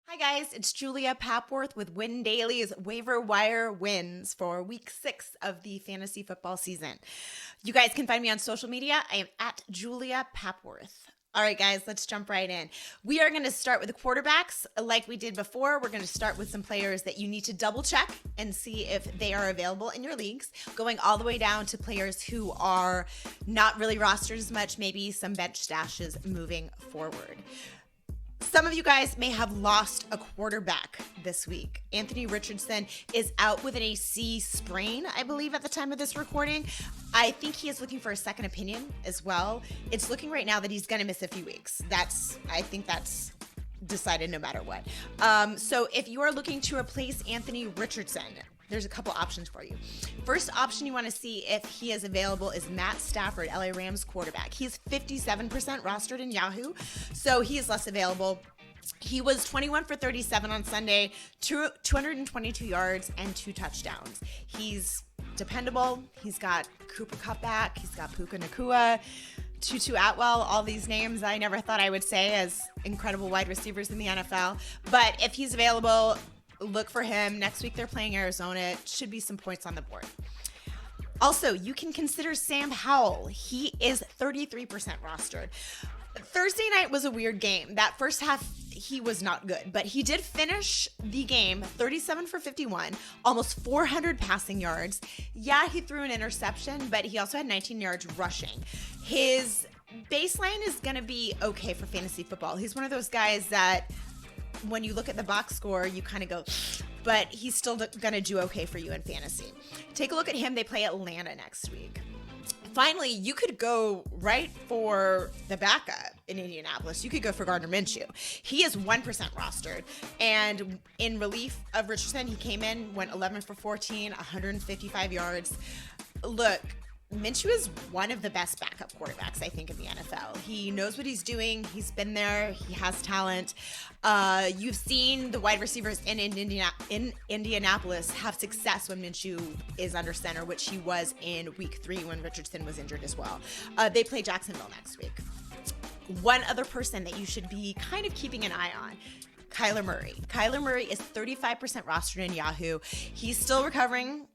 Hi guys, it's Julia Papworth with Win Daily's Waiver Wire wins for week 6 of the fantasy football season. You guys can find me on social media. I am at Julia Papworth. All right, guys, let's jump right in. We are going to start with the quarterbacks like we did before. We're going to start with some players that you need to double check and see if they are available in your leagues, going all the way down to players who are not really rostered as much, maybe some bench stashes moving forward. Some of you guys may have lost a quarterback this week. Anthony Richardson is out with an AC sprain, I believe, at the time of this recording. I think he is looking for a second opinion as well. It's looking right now that he's going to miss a few weeks. I think that's decided no matter what. So if you are looking to replace Anthony Richardson, there's a couple options for you. First option you want to see if he is available is Matt Stafford, LA Rams quarterback. He's 57% rostered in Yahoo, so he is less available. He was 21 for 37 on Sunday, 222 yards and 2 touchdowns. He's dependable. He's got Cooper Kupp back. He's got Puka Nacua, Tutu Atwell, all these names I never thought I would say as incredible wide receivers in the NFL. But if he's available, look for him. Next week they're playing Arizona. It should be some points on the board. Also, you can consider Sam Howell. He is 33% rostered. Thursday night was a weird game. That first half, he was not good, but he did finish the game 37 for 51, almost 400 passing yards. Yeah, he threw an interception, but he also had 19 yards rushing. His baseline is going to be okay for fantasy football. He's one of those guys that when you look at the box score, you kind of go, but he's still going to do okay for you in fantasy. Take a look at him. They play Atlanta next week. Finally, you could go right for the backup in Indianapolis. You could go for Gardner Minshew. He is 1% rostered. And in relief of Richardson, he came in, went 11 for 14, 155 yards. Look, Minshew is one of the best backup quarterbacks, I think, in the NFL. He knows what he's doing. He's been there. He has talent. You've seen the wide receivers in Indianapolis have success when Minshew is under center, which he was in week 3 when Richardson was injured as well. They play Jacksonville next week. One other person that you should be kind of keeping an eye on, Kyler Murray. Kyler Murray is 35% rostered in Yahoo. He's still recovering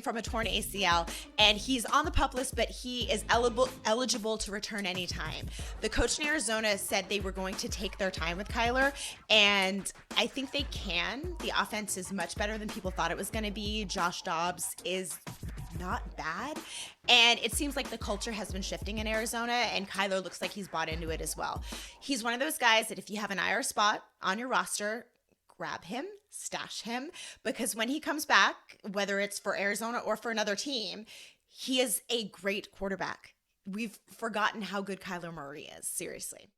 from a torn ACL, and he's on the PUP list, but he is eligible to return anytime. The coach in Arizona said they were going to take their time with Kyler, and I think they can. The offense is much better than people thought it was going to be. Josh Dobbs is not bad, and it seems like the culture has been shifting in Arizona, and Kyler looks like he's bought into it as well. He's one of those guys that if you have an IR spot on your roster, grab him, stash him, because when he comes back, whether it's for Arizona or for another team, he is a great quarterback. We've forgotten how good Kyler Murray is, seriously.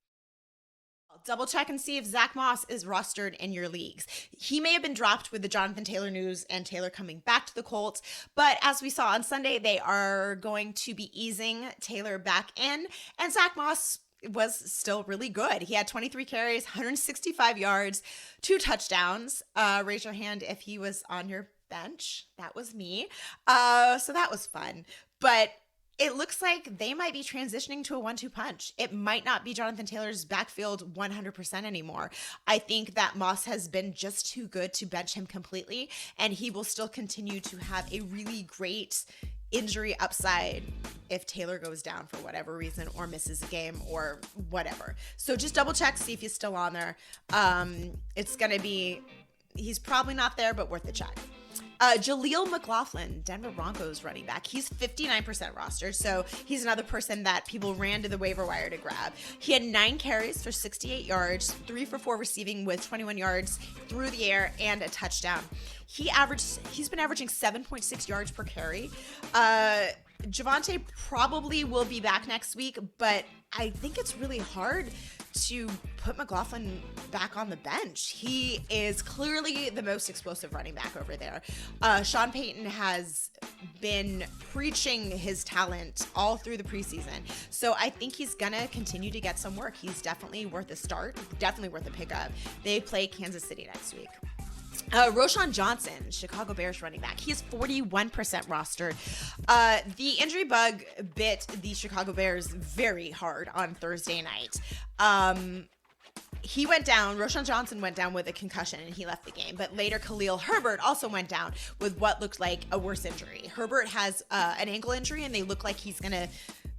Double check and see if Zach Moss is rostered in your leagues. He may have been dropped with the Jonathan Taylor news and Taylor coming back to the Colts, but as we saw on Sunday, they are going to be easing Taylor back in, and Zach Moss was still really good. He had 23 carries, 165 yards, 2 touchdowns. Raise your hand if he was on your bench. That was me. So that was fun. But it looks like they might be transitioning to a 1-2 punch. It might not be Jonathan Taylor's backfield 100% anymore. I think that Moss has been just too good to bench him completely, and he will still continue to have a really great injury upside if Taylor goes down for whatever reason or misses a game or whatever. So just double check, see if he's still on there. He's probably not there, but worth a check. McLaughlin, Denver Broncos running back. He's 59% rostered, so he's another person that people ran to the waiver wire to grab. He had 9 carries for 68 yards, 3 for 4 receiving with 21 yards through the air and a touchdown. He's been averaging 7.6 yards per carry. Javonte probably will be back next week, but I think it's really hard to put McLaughlin back on the bench. He is clearly the most explosive running back over there. Sean Payton has been preaching his talent all through the preseason. So I think he's going to continue to get some work. He's definitely worth a start, definitely worth a pickup. They play Kansas City next week. Roshan Johnson, Chicago Bears running back. He is 41% rostered. The injury bug bit the Chicago Bears very hard on Thursday night. he went down. Roschon Johnson went down with a concussion and he left the game. But later, Khalil Herbert also went down with what looked like a worse injury. Herbert has an ankle injury and they look like he's going to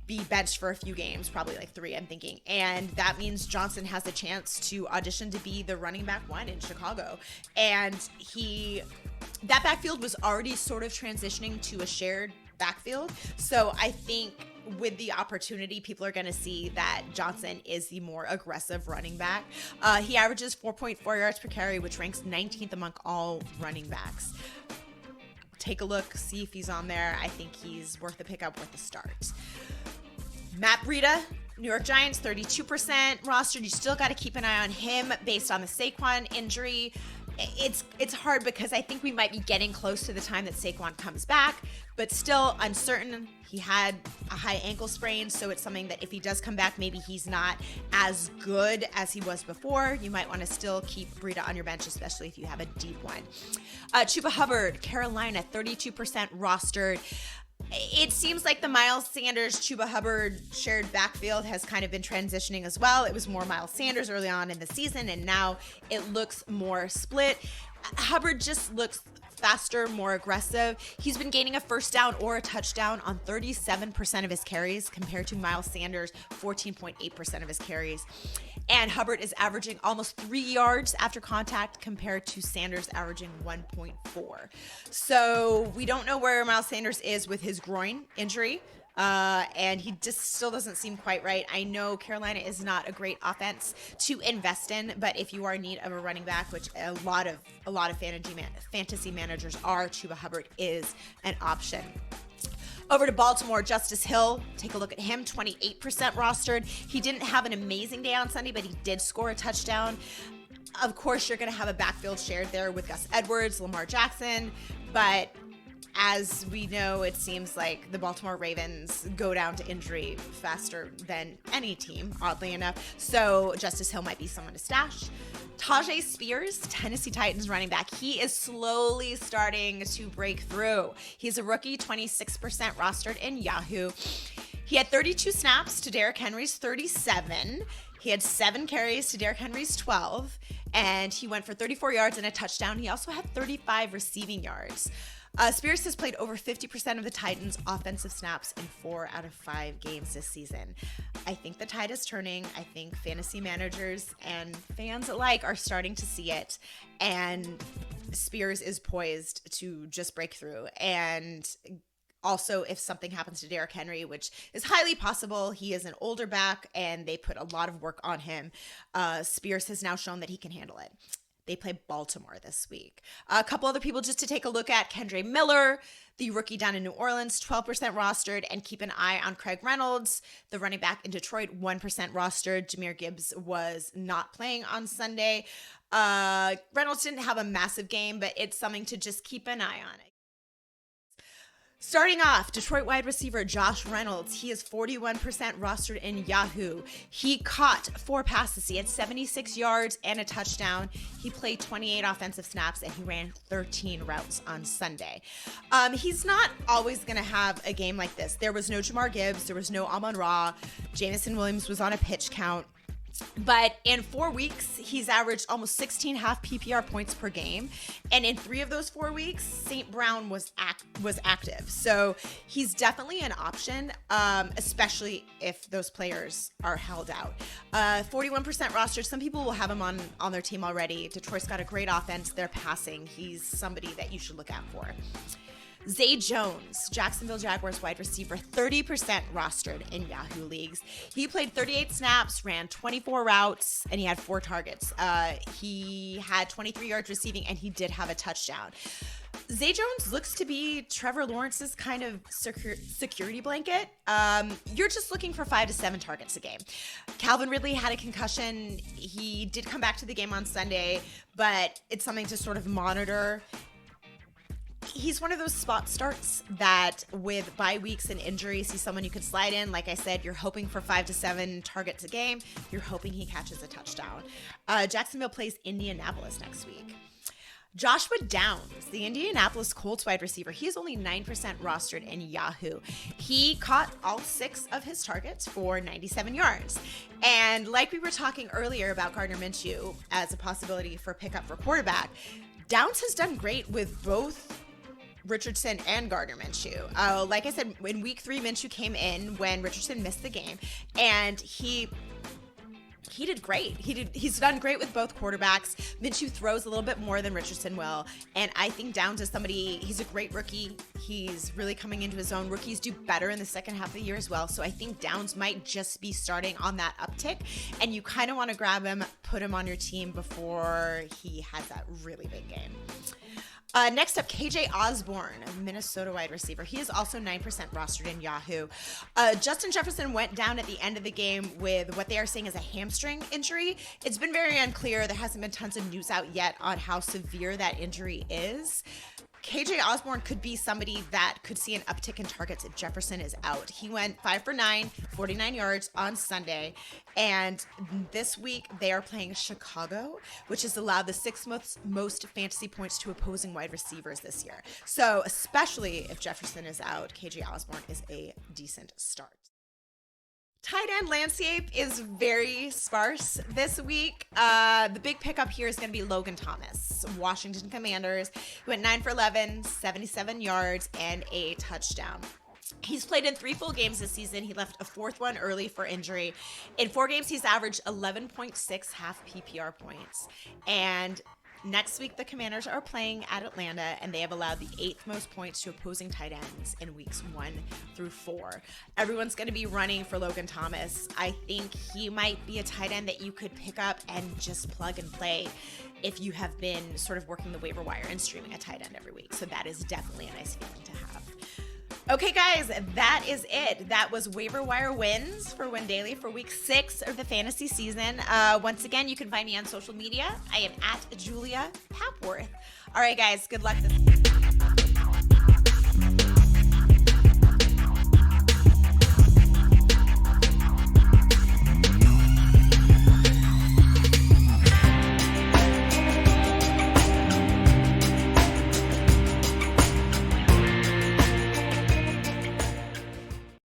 be benched for a few games, probably like 3, I'm thinking. And that means Johnson has a chance to audition to be the running back 1 in Chicago. And that backfield was already sort of transitioning to a shared backfield. So I think with the opportunity, people are going to see that Johnson is the more aggressive running back. He averages 4.4 yards per carry, which ranks 19th among all running backs. Take a look, see if he's on there. I think he's worth a pickup, worth a start. Matt Breida, New York Giants, 32% rostered. You still got to keep an eye on him based on the Saquon injury. It's hard because I think we might be getting close to the time that Saquon comes back, but still uncertain. He had a high ankle sprain, so it's something that if he does come back, maybe he's not as good as he was before. You might want to still keep Breida on your bench, especially if you have a deep one. Chuba Hubbard, Carolina, 32% rostered. It seems like the Miles Sanders, Chuba Hubbard shared backfield has kind of been transitioning as well. It was more Miles Sanders early on in the season, and now it looks more split. Hubbard just looks faster, more aggressive. He's been gaining a first down or a touchdown on 37% of his carries compared to Miles Sanders, 14.8% of his carries. And Hubbard is averaging almost 3 yards after contact compared to Sanders averaging 1.4. So we don't know where Miles Sanders is with his groin injury. And he just still doesn't seem quite right. I know Carolina is not a great offense to invest in, but if you are in need of a running back, which a lot of fantasy managers are, Chuba Hubbard is an option. Over to Baltimore, Justice Hill. Take a look at him, 28% rostered. He didn't have an amazing day on Sunday, but he did score a touchdown. Of course, you're going to have a backfield shared there with Gus Edwards, Lamar Jackson, but as we know, it seems like the Baltimore Ravens go down to injury faster than any team, oddly enough. So Justice Hill might be someone to stash. Tyjae Spears, Tennessee Titans running back. He is slowly starting to break through. He's a rookie, 26% rostered in Yahoo. He had 32 snaps to Derrick Henry's 37. He had 7 carries to Derrick Henry's 12. And he went for 34 yards and a touchdown. He also had 35 receiving yards. Spears has played over 50% of the Titans' offensive snaps in 4 out of 5 games this season. I think the tide is turning. I think fantasy managers and fans alike are starting to see it. And Spears is poised to just break through. And also, if something happens to Derrick Henry, which is highly possible, he is an older back and they put a lot of work on him. Spears has now shown that he can handle it. They play Baltimore this week. A couple other people just to take a look at. Kendre Miller, the rookie down in New Orleans, 12% rostered. And keep an eye on Craig Reynolds, the running back in Detroit, 1% rostered. Jahmyr Gibbs was not playing on Sunday. Reynolds didn't have a massive game, but it's something to just keep an eye on. Starting off, Detroit wide receiver Josh Reynolds. He is 41% rostered in Yahoo. He caught 4 passes. He had 76 yards and a touchdown. He played 28 offensive snaps and he ran 13 routes on Sunday. He's not always going to have a game like this. There was no Jahmyr Gibbs. There was no Amon-Ra. Jamison Williams was on a pitch count. But in 4 weeks, he's averaged almost 16 half PPR points per game. And in 3 of those 4 weeks, St. Brown was active. So he's definitely an option, especially if those players are held out. 41% rostered. Some people will have him on their team already. Detroit's got a great offense. They're passing. He's somebody that you should look out for. Zay Jones, Jacksonville Jaguars wide receiver, 30% rostered in Yahoo leagues. He played 38 snaps, ran 24 routes, and he had 4 targets. He had 23 yards receiving, and he did have a touchdown. Zay Jones looks to be Trevor Lawrence's kind of security blanket. You're just looking for 5 to 7 targets a game. Calvin Ridley had a concussion. He did come back to the game on Sunday, but it's something to sort of monitor. He's one of those spot starts that with bye weeks and injuries, he's someone you can slide in. Like I said, you're hoping for 5 to 7 targets a game. You're hoping he catches a touchdown. Jacksonville plays Indianapolis next week. Joshua Downs, the Indianapolis Colts wide receiver, he is only 9% rostered in Yahoo. He caught all 6 of his targets for 97 yards. And like we were talking earlier about Gardner Minshew as a possibility for pickup for quarterback, Downs has done great with both Richardson and Gardner Minshew. Like I said, in week 3, Minshew came in when Richardson missed the game, and he did great. He's done great with both quarterbacks. Minshew throws a little bit more than Richardson will. And I think Downs is somebody, he's a great rookie. He's really coming into his own. Rookies do better in the second half of the year as well. So I think Downs might just be starting on that uptick. And you kind of want to grab him, put him on your team before he has that really big game. Next up, KJ Osborne, a Minnesota wide receiver. He is also 9% rostered in Yahoo. Justin Jefferson went down at the end of the game with what they are saying is a hamstring injury. It's been very unclear. There hasn't been tons of news out yet on how severe that injury is. KJ Osborne could be somebody that could see an uptick in targets if Jefferson is out. He went 5 for 9, 49 yards on Sunday. And this week they are playing Chicago, which has allowed the 6th most fantasy points to opposing wide receivers this year. So especially if Jefferson is out, KJ Osborne is a decent start. Tight end landscape is very sparse this week. The big pickup here is going to be Logan Thomas, Washington Commanders. He went 9 for 11, 77 yards, and a touchdown. He's played in 3 full games this season. He left a 4th one early for injury. In 4 games, he's averaged 11.6 half PPR points. And next week, the Commanders are playing at Atlanta, and they have allowed the 8th most points to opposing tight ends in weeks 1 through 4. Everyone's going to be running for Logan Thomas. I think he might be a tight end that you could pick up and just plug and play if you have been sort of working the waiver wire and streaming a tight end every week. So that is definitely a nice feeling to have. Okay, guys, that is it. That was waiver wire wins for Win Daily for week 6 of the fantasy season. Once again, you can find me on social media. I am at Julia Papworth. All right, guys, good luck this week.